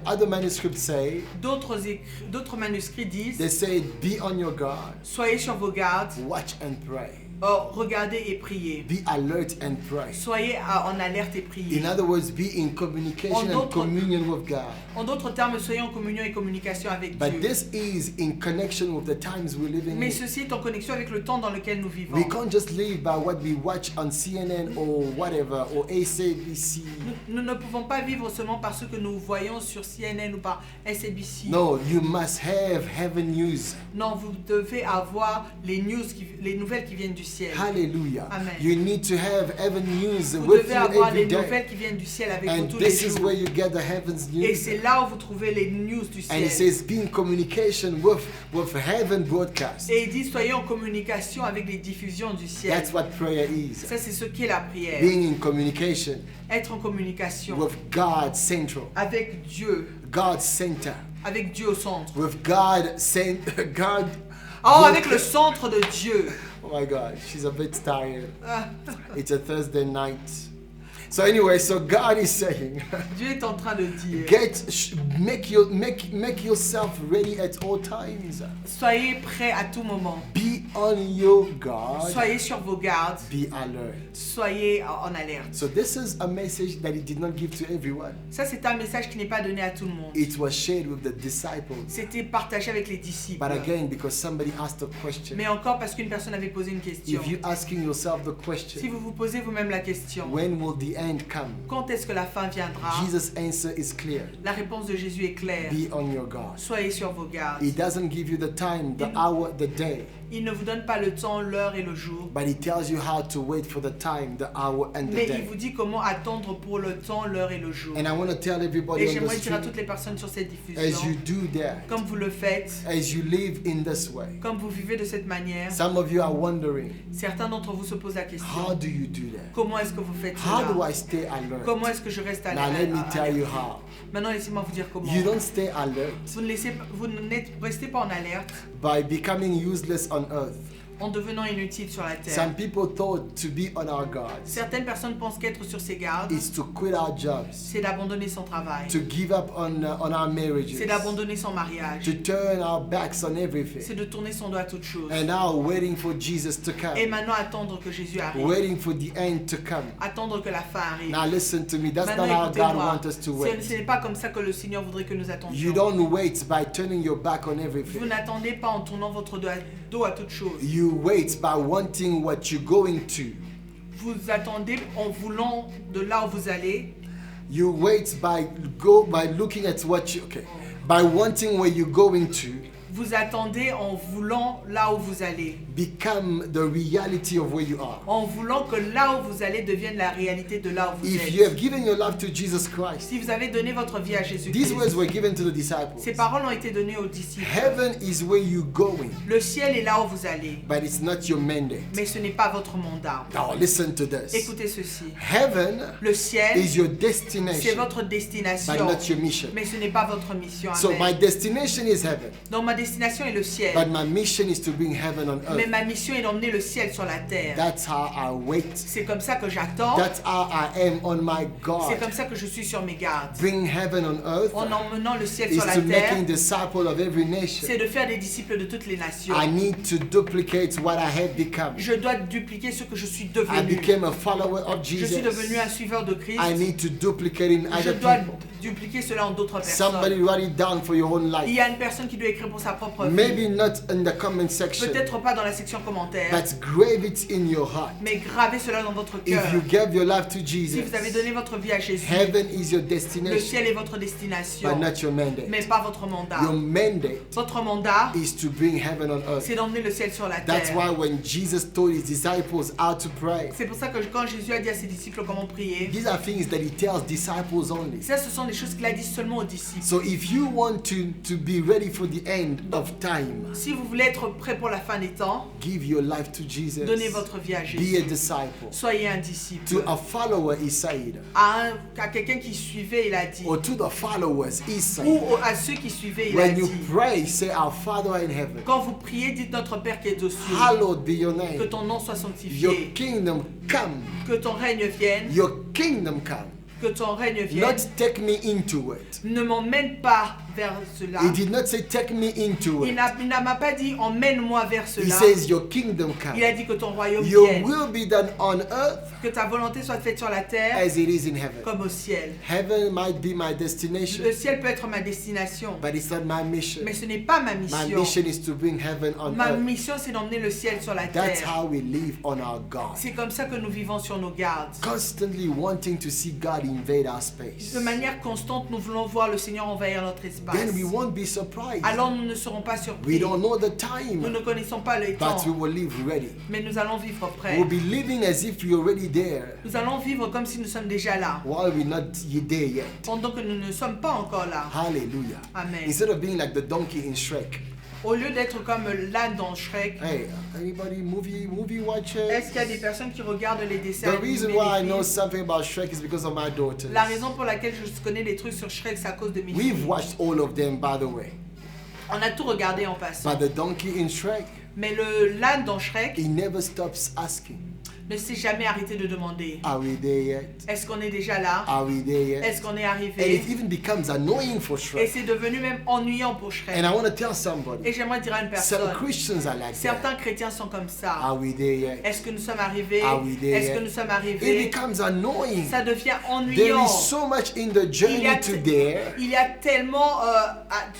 other manuscripts say, D'autres manuscrits disent, they say, be on your guard, soyez sur vos gardes, watch and pray. regardez et priez. Be alert and pray. Soyez en alerte et priez. In other words, be in communication and communion with God. En d'autres termes, soyez en communion et communication avec But Dieu. this is in connection with the times we're living Mais in. ceci est en connexion avec le temps dans lequel nous vivons. We can't just live by what we watch on CNN or whatever, or SABC. Nous ne pouvons pas vivre seulement par ce que nous voyons sur CNN ou par SABC. No, you must have heaven news. Non, vous devez avoir les nouvelles qui viennent du ciel. Hallelujah. Amen. You need to have heaven news Vous with devez you avoir every les day. nouvelles qui viennent du ciel avec vous And tous les this is jours. where you get the heaven's Et news. c'est là où vous trouvez les news du And it ciel. says be in communication with heaven broadcast. Et il dit soyez en communication avec les diffusions du ciel. That's what prayer is. Ça c'est ce qu'est la prière. Being in communication Être en communication with God central, avec Dieu, God center, avec Dieu au centre. with God God. Oh, avec le centre de Dieu. Oh my God, she's a bit tired. Ah, It's a Thursday night. So anyway, so God is saying, Dieu est en train de dire, make yourself ready at all times. soyez prêts à tout moment. Be on your guard. Soyez sur vos gardes. Be alert. Soyez en alerte. So this is a message that he did not give to everyone. Ça, c'est un message qui n'est pas donné à tout le monde. It was shared with the disciples. C'était partagé avec les disciples. But again, because somebody asked a question. Mais encore parce qu'une personne avait posé une question. If you're asking yourself the Si question, vous vous posez vous-même la question, when will the end come? quand est-ce que la fin viendra? Jesus' answer is clear. La réponse de Jésus est claire. Be on your guard. Soyez sur vos gardes. He doesn't give you the time, the hour, the day, Il ne vous donne pas le temps, l'heure et le jour. but he tells you how to wait for the time, the hour, and the Mais il day. vous dit comment attendre pour le temps, l'heure et le jour. And I want to tell everybody Et on j'aimerais the dire à street, toutes les personnes sur cette as you diffusion, do that, comme vous le faites, as you live in this way, comme vous vivez de cette manière, some of you are wondering, certains d'entre vous se posent la how question, do you do that? comment est-ce que vous faites How do cela? I stay alert? Comment est-ce que je reste à Now let me tell you l'alerte? how. Maintenant, laissez-moi vous dire comment. You don't stay alert Vous restez pas en alerte by becoming useless on earth. en devenant inutile sur la terre. Some people thought to be on our guards Certaines personnes pensent qu'être sur ses gardes, is to quit our jobs, c'est d'abandonner son travail, to give up on our marriages, c'est d'abandonner son mariage, to turn our backs on c'est everything, de tourner son dos à toute chose. and now waiting for Jesus to Et come, maintenant attendre que Jésus arrive, waiting for the end to come. attendre que la fin arrive. Now listen to me, that's not Maintenant how God écoutez-moi, wants us to ce wait. n'est pas comme ça que le Seigneur voudrait que nous You attendions. don't wait by turning your back on Vous everything. n'attendez pas en tournant votre dos à toute chose. You wait by wanting what you're going to. Vous attendez en voulant de là où vous allez. You wait by looking at what you by wanting where you're going to Vous attendez en voulant là où vous allez. become the reality of where you are. En voulant que là où vous allez devienne la réalité de là où vous If you have êtes. given your life to Jesus Christ, Si vous avez donné votre vie à these Jésus-Christ, words were given to the disciples. ces paroles ont été données aux disciples. Heaven is where you're going, Le ciel est là où vous allez, but it's not your mandate. mais ce n'est pas votre mandat. Now listen to this. Écoutez ceci. Heaven Le ciel, is your c'est destination, votre but destination, not your mission. mais ce n'est pas votre mission. So my Amen. destination is heaven, Donc ma destination est le ciel, but my mission is to bring heaven on mais earth. ma mission est d'emmener le ciel sur la terre. That's how I wait. C'est comme ça que j'attends, That's how I am on my c'est guard. comme ça que je suis sur mes gardes. Bring heaven on earth En emmenant le ciel is sur la to terre, making disciple of every nation. c'est de faire des disciples de toutes les nations. I need to duplicate what I have become. Je dois dupliquer ce que je suis I devenu. became a follower of Je suis devenu un Jesus. suiveur de Christ. I need to duplicate in Je other dois people. dupliquer cela en d'autres Somebody personnes. write it down for your own Il life. y a une personne qui doit écrire pour sa propre vie. Maybe not in the comment section, Peut-être pas dans la section commentaires, but grave it in your heart. mais gravez cela dans votre cœur. If you gave your life to Si Jesus, vous avez donné votre vie à Jésus, heaven is your le destination, ciel est votre destination, but not your mais mandate. pas votre mandat. Your mandate Votre mandat, is to bring heaven on earth. c'est d'emmener le ciel sur la That's terre. why when Jesus told his disciples how to pray, C'est pour ça que quand Jésus a dit à ses disciples comment prier, these are things that he tells disciples only. ça ce sont des choses qu'il a dit seulement aux disciples. So if you want to be ready for the end of time, Si vous voulez être prêt pour la fin des temps, give your life to Jesus. donnez votre vie à Be a Jésus. disciple. Soyez un disciple. To a follower, he said, À quelqu'un qui suivait, il a dit. or to the followers, he said, Ou à ceux qui suivaient, il a when you dit. pray, say, Our Father in heaven, Quand vous priez, dites notre Père qui est aux cieux. hallowed be your Que name. ton nom soit Your sanctifié. kingdom come. Que ton règne vienne. Your kingdom come. Que ton règne vienne. Not take me into it. Ne m'emmène pas vers cela. He did not say take me into Il it. m'a pas dit emmène-moi vers He cela. says your kingdom Il come. a dit que ton royaume Your vienne. will be done on earth Que ta volonté soit faite sur la terre as it is in heaven. comme au ciel. Heaven might be my destination, Le ciel peut être ma destination, but it's not my mission. mais ce n'est pas ma My mission. mission is to bring heaven on Ma earth. mission, c'est d'emmener le ciel sur la That's terre. how we live on our God. C'est comme ça que nous vivons sur nos gardes. Constantly wanting to see God invade our space. De manière constante, nous voulons voir le Seigneur envahir notre espace. passe, then we won't be surprised. alors nous ne serons pas We surpris. don't know the Nous time, ne connaissons pas le temps, but we will live ready. mais nous allons vivre prêts. We'll be living as if we're already there, Nous allons vivre comme si nous sommes déjà là, while we're not there yet. pendant que nous ne sommes pas encore là. Hallelujah. Amen. Instead of being like the donkey in Shrek. Au lieu d'être comme l'âne dans Shrek, Hey, anybody movie watchers? est-ce qu'il y a des personnes qui regardent les dessins The reason animés, why I les know films? something about Shrek is because of my daughters. La raison pour laquelle je connais les trucs sur Shrek, c'est à cause de mes We've filles. watched all of them, by the way. On a tout regardé en passant. But the donkey in Shrek, Mais l'âne dans Shrek he never stops asking, ne s'est jamais arrêté de demander, are we there yet? est-ce qu'on est déjà là? Are we there yet? Est-ce qu'on est And arrivé? it even becomes annoying for Et Shrek. c'est devenu même ennuyant pour Shrek. And I want to tell somebody, Et j'aimerais dire à une some personne, Christians are like certains that. chrétiens sont comme ça. Are we there yet? Est-ce que nous sommes arrivés? Are we there Est-ce que yet? nous sommes It arrivés? becomes annoying. Ça devient There ennuyant. is so much in the journey to there. Il y a tellement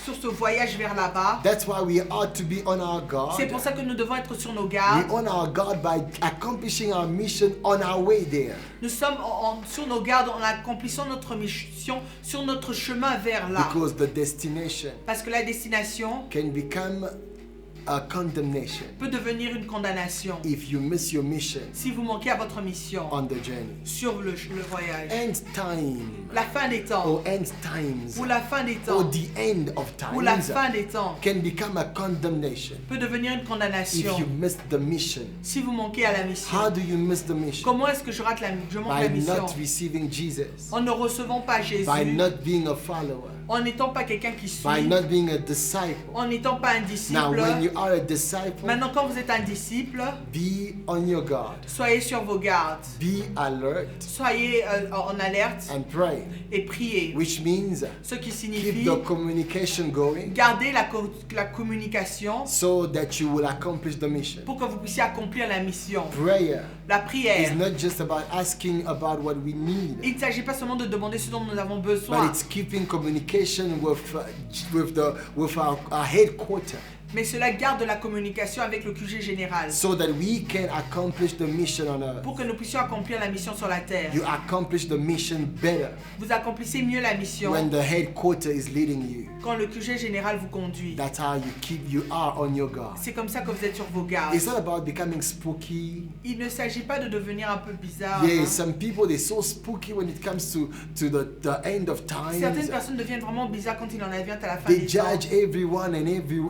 sur ce voyage vers là-bas. That's why we ought to be on our C'est guard. pour ça que nous devons être sur nos We gardes. on our guard by accomplishing our mission on our way there. Nous sommes sur nos gardes en accomplissant notre mission sur notre chemin vers là. Because the destination Parce que la destination can become a condemnation peut devenir une condamnation if you miss your mission si vous manquez à votre mission on the journey. sur le voyage. End time La fin des temps, or end times ou la fin des or temps, the end of ou la times fin des temps can become a condemnation peut devenir une if condamnation you miss the mission. si vous manquez à la mission. How do you miss the mission? Comment est-ce que je manque By la mission? not receiving Jesus, En ne recevant pas Jésus, by not being a follower, en n'étant pas quelqu'un qui by suit, not being a disciple. en n'étant pas un Now, disciple. when you are a disciple, Maintenant, quand vous êtes un disciple, be on your guard, soyez sur vos gardes, be alert, soyez en alerte and pray, et priez. which means Ce qui keep signifie the communication going garder la communication so that you will accomplish the mission. pour que vous puissiez accomplir la mission. Prayer La is prière. not just about asking about what we need, Il ne s'agit pas seulement de demander ce dont nous avons but besoin, it's keeping communication with our headquarters mais cela garde la communication avec le QG général so that we can accomplish the mission on earth. pour que nous puissions accomplir la mission sur la terre. You accomplish the mission better Vous accomplissez mieux la mission when the headquarter is leading you. quand le QG général vous conduit. That's how you are on your guard. C'est comme ça que vous êtes sur vos gardes. It's not about becoming spooky. Il ne s'agit pas de devenir un peu bizarre. Yeah, some people they're so spooky when it comes to the end of Certaines times. personnes deviennent vraiment bizarres quand il en advient à la fin They des temps. judge everyone and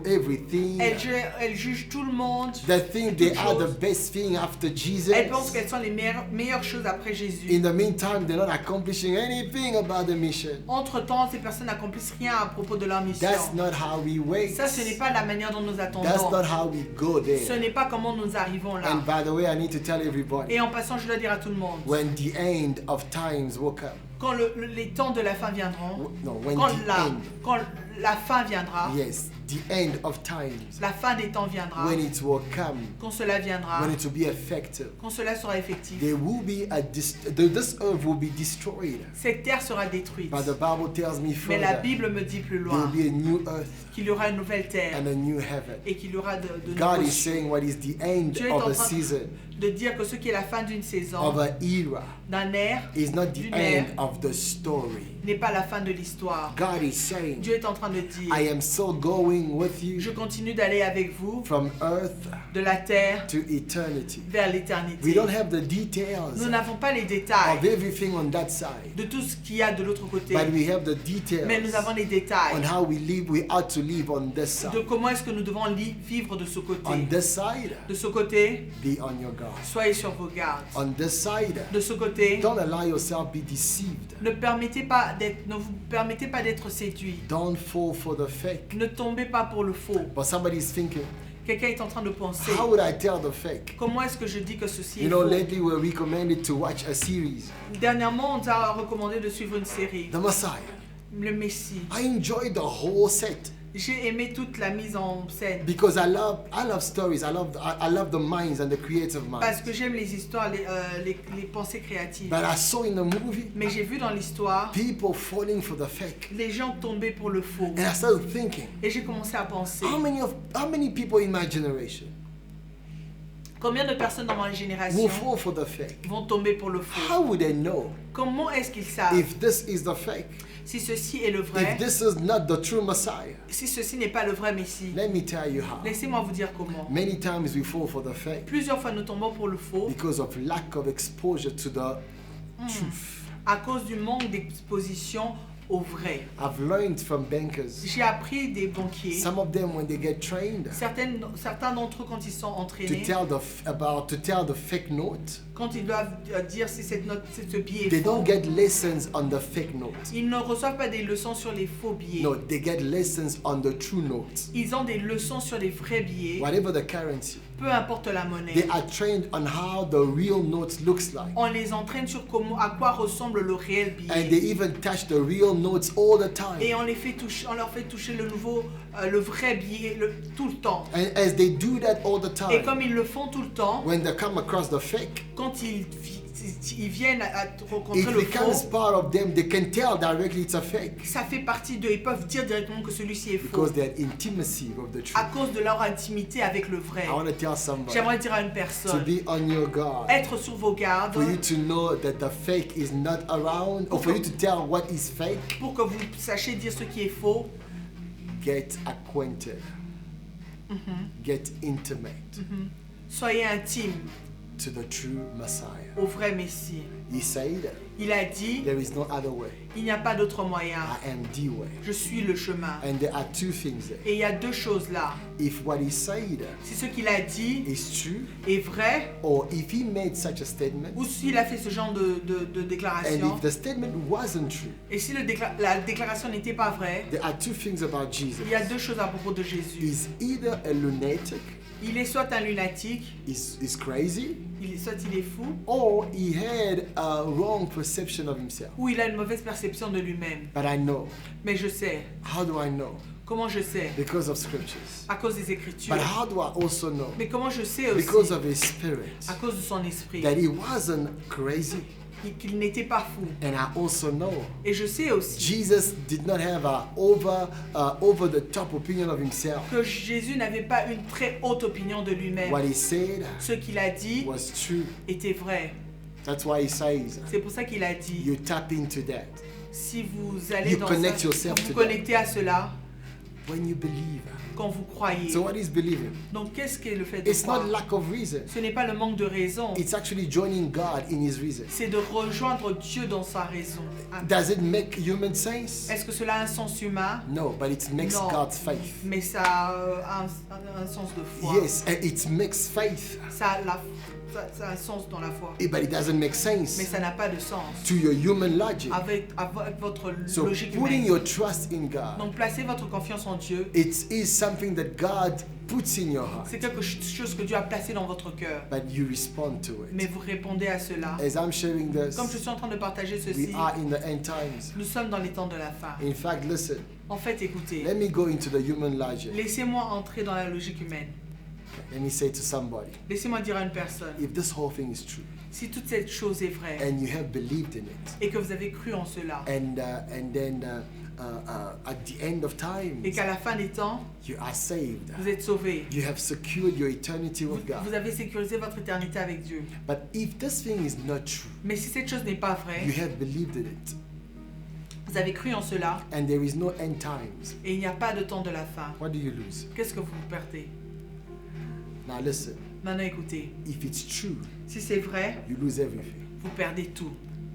everything. Elles jugent tout le monde. They think they toutes are the choses. best thing after Jesus. Elles pensent qu'elles sont les meilleures choses après Jésus. In the meantime, they're not accomplishing anything about the mission. Entre-temps, ces personnes n'accomplissent rien à propos de leur mission. That's not how we wait. Ça, ce n'est pas la manière dont nous That's attendons. not how we go Ce there. n'est pas comment nous arrivons là. And by the way, I need to tell everybody, Et en passant, je dois dire à tout le monde, when the end of times will come, quand les temps de la fin viendront, no, when quand the end, la fin viendra, yes, the end of times, la fin des temps viendra, when it will come, quand cela viendra, when it will be effective, quand cela sera effectif, there will be this earth will be destroyed. cette terre sera détruite. But the Bible tells me Mais la further, Bible me dit plus there will loin be a new earth qu'il y aura une nouvelle terre and a new heaven. et qu'il y aura de God nouveaux is saying what is the end Dieu est of en a train season, de dire que ce qui est la fin d'une saison, of an era, d'un ère, is not the d'une end ère, of the story. n'est pas la fin de l'histoire. God is saying, Dieu est en train de dire, I am still going with you je continue d'aller avec vous from earth de la terre to eternity. vers We l'éternité. don't have the details Nous n'avons pas les of détails everything on that side, de tout ce qu'il y a de l'autre côté, but we have the mais nous details avons les détails on how we ought to live on this de side. comment est-ce que nous devons vivre de ce côté. On this side, De ce côté, be on your guard. soyez sur vos gardes. On this side, De ce côté, don't allow yourself be deceived. ne vous permettez pas d'être séduits. Don't fall for the fake. Ne tombez pas pour le faux. But somebody's thinking, Quelqu'un est en train de penser, how would I tell the fake? comment est-ce que je dis que ceci est You know, faux? lately we're recommended to watch a series, Dernièrement, on nous a recommandé de suivre une série, The Messiah. Le Messie. I enjoyed the whole set J'ai aimé toute la mise en scène because I love stories. I love the minds and the creative parce minds. que j'aime les histoires, les pensées créatives. But I saw in the movie Mais j'ai vu dans l'histoire people falling for the fake, les gens tomber pour le faux. and I started thinking, Et j'ai commencé à penser, how many people in my generation Combien de personnes dans ma génération will fall for the fake? vont tomber pour le faux? How would they know Comment est-ce qu'ils savent if this is the fake? si ceci est le vrai, If this is not the true Messiah? si ceci n'est pas le vrai Messie? Let me tell you how. Laissez-moi vous dire comment. Many times we fall for the fake Plusieurs fois nous tombons pour le faux because of lack of exposure to the truth. à cause du manque d'exposition au vrai. I've learned from bankers. J'ai appris des banquiers, Some of them, when they get trained certains d'entre eux quand ils sont to entraînés, tell the fake note, quand ils doivent dire si cette note, si ce billet est they faux, don't get lessons on the fake note. ils ne reçoivent pas des leçons sur les faux billets. No, they get lessons on the true note. Ils ont des leçons sur les vrais billets, Whatever the currency, peu importe la monnaie. they are trained on how the real note looks like. On les entraîne sur à quoi ressemble le réel And billet. they even touch the real notes all the Et time. on leur fait toucher le vrai billet tout le temps. And as they do that all the Et time, comme ils le font tout le temps, when they come across the fake, quand ils viennent à rencontrer it le becomes faux, part of them. They can tell directly it's a fake ça fait partie d'eux. Ils peuvent dire directement que celui-ci est faux because they had intimacy with the à truth. cause de leur intimité avec le vrai. I want to tell somebody J'aimerais dire à une to personne, be on your guard, être sur vos gardes for you to know that the fake is not around, or for you to tell what is fake. pour que vous sachiez dire ce qui est faux. Get acquainted, get intimate Soyez intime to the true Messiah. au vrai Messie. He said, Il a dit, there is no other way. il n'y a pas d'autre moyen. I am the way. Je suis le chemin. And there are two things there. Et il y a deux choses là. If what he said Si ce qu'il a dit is true, est vrai, or if he made such a statement, ou s'il a fait ce genre de and déclaration, if the statement wasn't true, et si la déclaration n'était pas vraie, there are two things about Jesus. il y a deux choses à propos de Jésus. He's either a lunatic, Il est soit un lunatique, is crazy, soit il est fou, or he had a wrong perception of himself. ou il a une mauvaise perception de lui-même. But I know. Mais je sais. How do I know? Comment je sais? Because of scriptures. À cause des Écritures. But how do I also know? Mais comment je sais aussi? Because of his spirit. À cause de son esprit. That he wasn't crazy. Qu'il n'était pas fou. And I also know Et je sais aussi Jesus did not have a over the top opinion of himself. que Jésus n'avait pas une très haute opinion de lui-même. What he said Ce qu'il a dit was true. était vrai. That's why he says C'est pour ça qu'il a dit, you tap into that si vous allez You dans connect ça, yourself vous to vous connectez à cela when you believe. quand vous croyez. So what is believing? Donc qu'est-ce qu'est le fait de It's croire? not lack of reason. Ce n'est pas le manque de raison. It's actually joining God in his reason. C'est de rejoindre Dieu dans sa raison. Does it make human sense? Est-ce que cela a un sens humain? No, but it makes Non. God's faith. Mais ça a un sens de foi. Yes, and it makes faith. Ça a un sens dans la foi. But it doesn't make Mais sense ça n'a pas de sens to your human logic. avec votre So logique putting humaine. your trust in God, Donc placez votre confiance en Dieu. it is something that God puts in your heart, C'est quelque chose que Dieu a placé dans votre cœur. but you respond to Mais it. vous répondez à cela. As I'm sharing this, Comme je suis en train de partager we ceci, are in the end times. nous sommes dans les temps de la fin. In fact, listen, En fait, écoutez, let me go into the human logic. laissez-moi entrer dans la logique humaine. Let me say to somebody, Laissez-moi dire à une personne, if this whole thing is true si toute cette chose est vraie and you have believed in it, et que vous avez cru en cela and then at the end of time, et qu'à la fin des temps, you are saved. vous êtes sauvés, You have secured your eternity with God. vous avez sécurisé votre éternité avec Dieu. But if this thing is not true, Mais si cette chose n'est pas vraie, you have believed in it, vous avez cru en cela and there is no end times, et il n'y a pas de temps de la fin, what do you lose? qu'est-ce que vous perdez? Now listen, Maintenant écoutez, if it's true, si c'est vrai, you lose everything. vous perdez tout.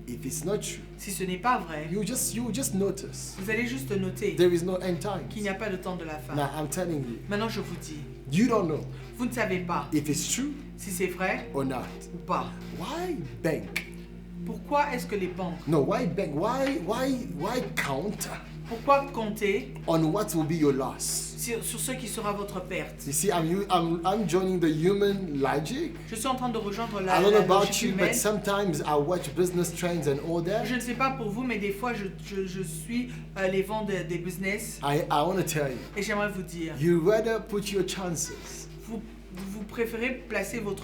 If it's not true, Si ce n'est pas vrai, you just notice vous allez juste noter there is no end qu'il n'y times. a pas de temps de la fin. Now I'm telling you, Maintenant je vous dis, you don't know vous ne savez pas if it's true si c'est vrai or not. ou pas. Why bank? Pourquoi est-ce que les banques, No, why bank? Why count pourquoi compter on what will be your loss? sur ce qui sera votre perte? You see, I'm joining the human logic. Je suis en train de rejoindre I la don't know about logique you, but humaine. sometimes I watch business trends and all that. Je ne sais pas pour vous, mais des fois je suis les vents des business I want to tell you, et j'aimerais vous dire, you rather put your chances vous préférez placer vos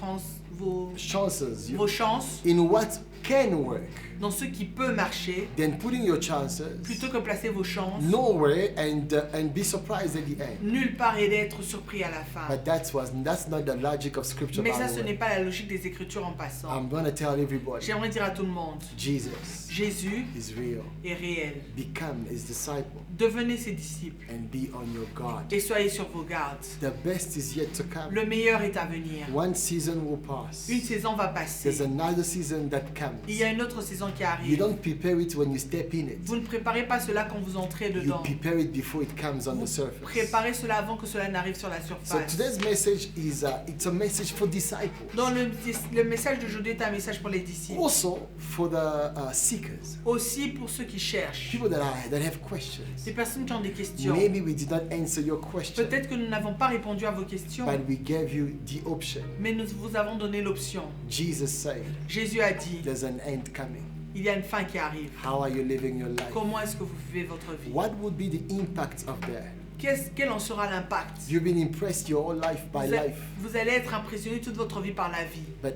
chances, vos chances in what can work, dans ce qui peut marcher, than putting your chances plutôt que placer vos chances nowhere and be surprised at the end. nulle part et d'être surpris à la fin. But that's not the logic of Scripture. Mais By ça, the ce way. n'est pas la logique des Écritures en passant. I'm gonna tell everybody, J'aimerais dire à tout le monde, Jesus Jésus is real. est réel. Become His disciple Devenez ses disciples and be on your guard. et soyez sur vos gardes. The best is yet to come. Le meilleur est à venir. One season will pass. Une saison va passer. There's another season that comes. Il y a une autre saison qui You arrive. don't prepare it when you step in it. Vous ne préparez pas cela quand vous entrez You dedans. prepare it before it comes on the surface. Préparez cela avant que cela n'arrive sur la So surface. today's message is it's a message for disciples. Dans le message d'aujourd'hui est un message pour les disciples. Also for the seekers, Aussi pour ceux qui cherchent. people that have questions. Des personnes qui ont des questions. Maybe we did not answer your question, Peut-être que nous n'avons pas répondu à vos questions, but we gave you the option. mais nous vous avons donné l'option. Jesus said, Jésus a dit, "There's an end coming. il y a une fin qui arrive. How are you living your life? Comment est-ce que vous vivez votre vie? What would be the impact of that? Quel en sera l'impact? You've been impressed your whole life by life, Vous allez être impressionné toute votre vie par la vie. but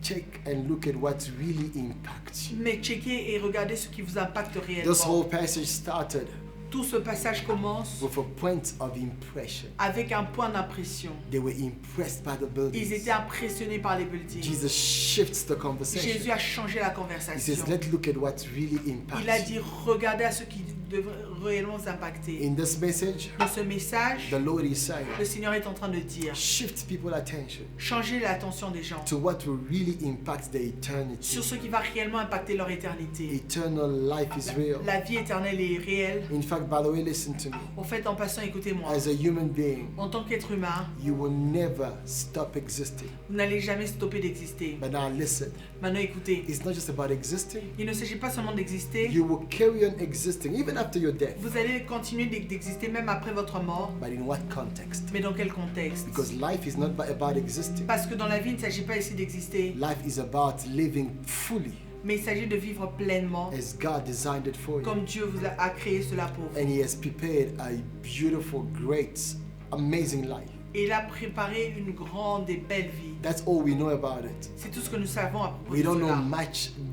check and look at what really impacts you." Mais checkez et regardez ce qui vous impacte This réellement. whole passage started Tout ce passage commence with a point of impression. avec un point d'impression. They were impressed by the Ils buildings. étaient impressionnés par les buildings. Jesus shifts the Jésus conversation. a changé la He conversation. says, let's look at what really Il a impacts dit, you. regardez à ce qui devrait réellement vous impacter. In this message, Dans ce message, the Lord is saying, le Seigneur est en train de dire, shift people's attention changez l'attention des gens to what will really impact their eternity. sur ce qui va réellement impacter leur éternité. Eternal life is real. La vie éternelle est réelle. In fact, by the way, listen to me. En fait, en passant, écoutez-moi. As a human being, En tant qu'être humain, you will never stop existing. vous n'allez jamais stopper d'exister. But now listen, Maintenant, écoutez. it's not just about existing. Il ne s'agit pas seulement d'exister. You will carry on existing even after your death. Vous allez continuer d'exister même après votre mort. But in what context? Mais dans quel contexte? Because life is not about existing. Parce que dans la vie, il ne s'agit pas ici d'exister, Life is about living fully mais il s'agit de vivre pleinement as God designed it for you. comme Dieu vous a créé cela pour vous. And He has prepared a beautiful, great, amazing life. Et il a préparé une grande et belle vie. That's all we know about it. C'est tout ce que nous savons à propos We de don't know cela.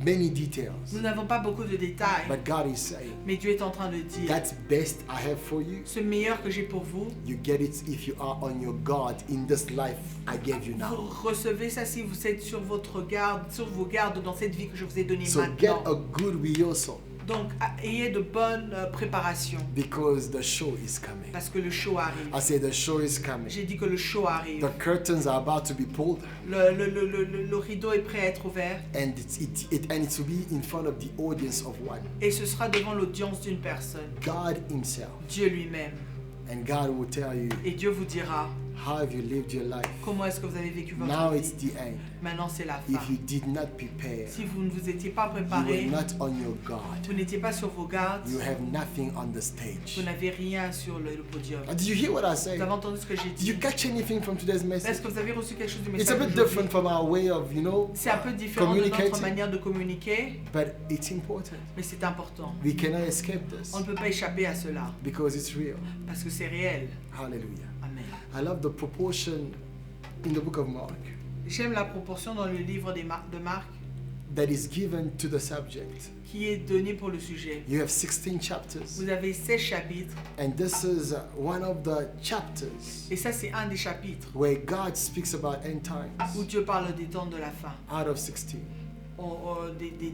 many details. Nous n'avons pas beaucoup de détails, But God is saying, mais Dieu est en train de dire, that's best I have for you. ce meilleur que j'ai pour vous, You get it if you are on your guard in this life I gave you now. vous recevez ça si vous êtes sur votre garde, sur vos gardes dans cette vie que je vous ai donnée So get maintenant. a good rehearsal Donc ayez de bonnes préparations because the show is coming. parce que le show arrive. I say the show is coming. J'ai dit que le show arrive. The curtains are about to be pulled Le rideau est prêt à être ouvert and it will be in front of the audience of one. et ce sera devant l'audience d'une personne, God Himself. Dieu lui-même. And God will tell you, Et Dieu vous dira how have you lived your life? comment est-ce que vous avez vécu votre Now vie. it's the end. Maintenant c'est la fin. If you did not prepare, Si vous ne vous étiez pas you préparé, were not on your guard. vous n'étiez pas sur vos gardes, You have nothing on the stage. vous n'avez rien sur le podium. Did you hear what I said? Vous avez entendu ce que j'ai Did you dit? catch anything from today's Est-ce message? que vous avez reçu quelque chose du It's a message bit d'aujourd'hui? different from our way of, C'est un peu différent de notre communicating, manière de communiquer, but it's important. mais c'est important. We cannot escape this On ne peut pas échapper à cela because it's real. parce que c'est réel. Hallelujah. Amen. I love the proportion in the book of Mark J'aime la proportion dans le livre de Marc that is given to the subject. qui est donnée pour le sujet. You have 16 chapters, Vous avez 16 chapitres and this is one of the chapters et ça c'est un des chapitres where God speaks about end où times Dieu parle des temps de la fin, out of 16.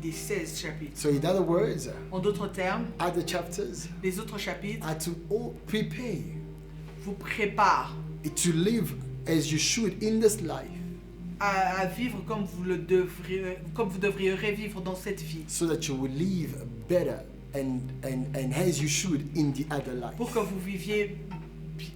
des 16 chapitres. So, in other words, En d'autres termes, other chapters les autres chapitres are to all prepare you vous préparent to live as you should in this life à vivre comme vous devriez vivre dans cette vie, so that you will live better and as you should in the other life. pour que vous viviez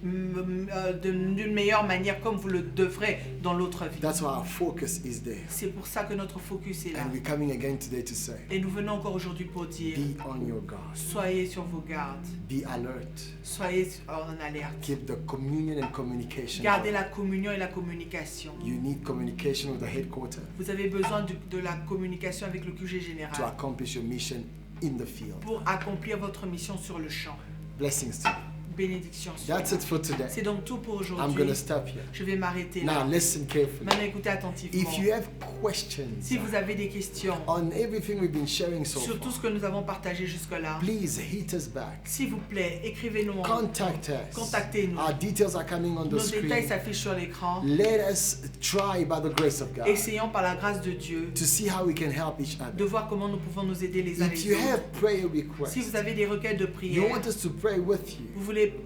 d'une meilleure manière comme vous le devrez dans l'autre vie. That's why our focus is there. C'est pour ça que notre focus est là. And we're coming again today to say, Et nous venons encore aujourd'hui pour dire, be on your guard, soyez sur vos gardes, be alert, soyez en alerte. keep the communion and communication. Gardez going. la communion et la communication. You need communication with the headquarter Vous avez besoin de la communication avec le QG to général accomplish your mission in the field. pour accomplir votre mission sur le champ. Blessings to you. bénédiction sur That's vous. it for today. C'est donc tout pour I'm aujourd'hui. going to stop here. Je vais m'arrêter Now, là. listen carefully. Maintenant, écoutez attentivement. If you have questions Si vous avez des questions on everything we've been sharing so sur tout far, ce que nous avons partagé jusque-là, please hit us back. s'il vous plaît, écrivez-nous. Contact us. Contactez-nous. Our details are coming on the Nos détails screen. s'affichent sur l'écran. Let us try by the grace of God Essayons par la grâce de Dieu to see how we can help each de other. voir comment nous pouvons nous aider les uns If les you autres. have prayer Si requests, vous avez des requêtes de you prière, want us to pray with you.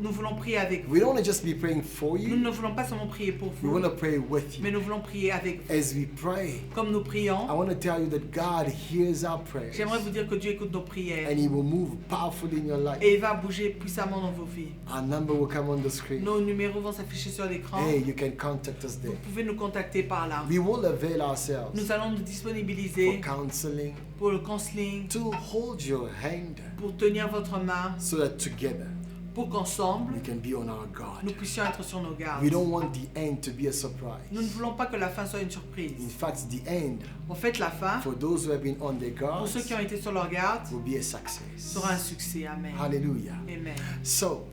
nous voulons prier avec vous. We don't want to just be praying for Nous you. ne voulons pas seulement prier pour We vous, want to pray with mais you. nous voulons prier avec vous. As we pray, Comme nous I prions, want to tell you that God hears our prayers j'aimerais vous dire que Dieu écoute nos prières and He will move powerfully in your life. et il va bouger puissamment dans vos vies. Our number will come on the screen. Nos numéros vont s'afficher sur l'écran. Hey, you can contact us Vous there. pouvez nous contacter par là. We will avail ourselves Nous allons nous for disponibiliser counseling, pour le counseling, to hold your hand pour tenir votre main, so that together pour qu'ensemble, we can be on our guard. nous puissions être sur nos gardes. We don't want the end to be a surprise. Nous ne voulons pas que la fin soit une In surprise. fact, the end En fait, la fin, for those who have been on their pour guard ceux qui ont été sur leur garde, will be a success. sera un succès. Amen. Hallelujah. Amen. So,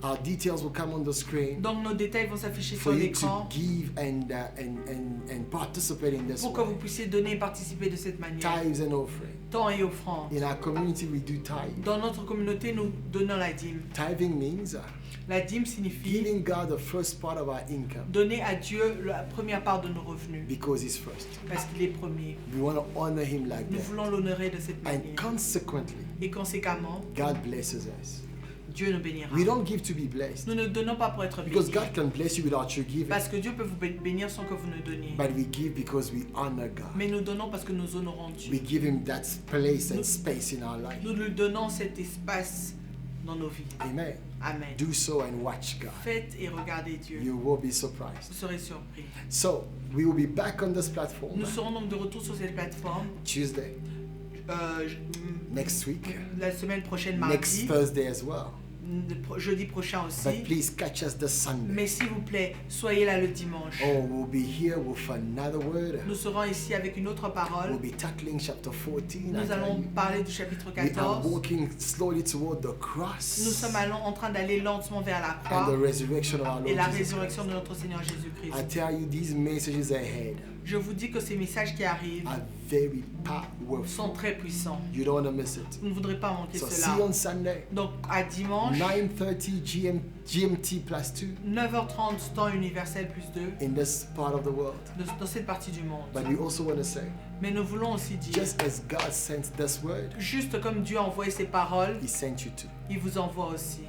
our details will come on the screen Donc nos détails vont s'afficher for sur you to l'écran give and participate in this pour que vous way. puissiez donner et participer de cette manière. Tithes and offering. Temps et offrande. In our community, we do tithe. Dans notre communauté, nous donnons la dîme. Tithing means La dîme signifie giving God the first part of our income donner à Dieu la première part de nos revenus, because He's first. parce qu'il est premier. We want to honor Him like Nous that. voulons l'honorer de cette And manière. consequently, Et conséquemment, God blesses us. Dieu nous bénira. We don't give to be blessed Nous ne donnons pas pour être because bénis. God can bless you without you giving. Parce que Dieu peut vous bénir sans que vous ne donniez. But we give because we honor God. Mais nous donnons parce que nous honorons Dieu. We give Him that place and space in our life. Nous lui donnons cet espace dans nos vies. Amen. Amen. Do so and watch God. Faites et regardez Dieu. You will be surprised. Vous serez surpris. So, we will be back on this platform Nous serons donc de retour sur cette plateforme Tuesday, euh, next week, la semaine prochaine, next mardi, Thursday as well. jeudi prochain But aussi. please catch us this Sunday. Mais s'il vous plaît, soyez là le dimanche. Oh, we'll be here with another word. Nous serons ici avec une autre We'll parole. be tackling chapter 14. I Nous tell allons you. parler du chapitre We are 14. walking slowly toward the Nous cross sommes en train d'aller lentement vers la and croix the resurrection of our et Lord la Jesus résurrection Christ. de notre Seigneur I Jésus-Christ. tell you, these messages ahead Je vous dis que ces messages qui arrivent are very sont powerful. très puissants. You don't want to miss it. Vous ne voudrez pas manquer So see cela. you on Sunday, Donc à dimanche, 9:30 GMT plus 2 9h30 temps universel plus 2, in this part of the world. dans cette partie du monde. But we also want to say, Mais nous voulons aussi dire, just as God sent this word, juste comme Dieu a envoyé ses paroles, He sent you too. il vous envoie aussi.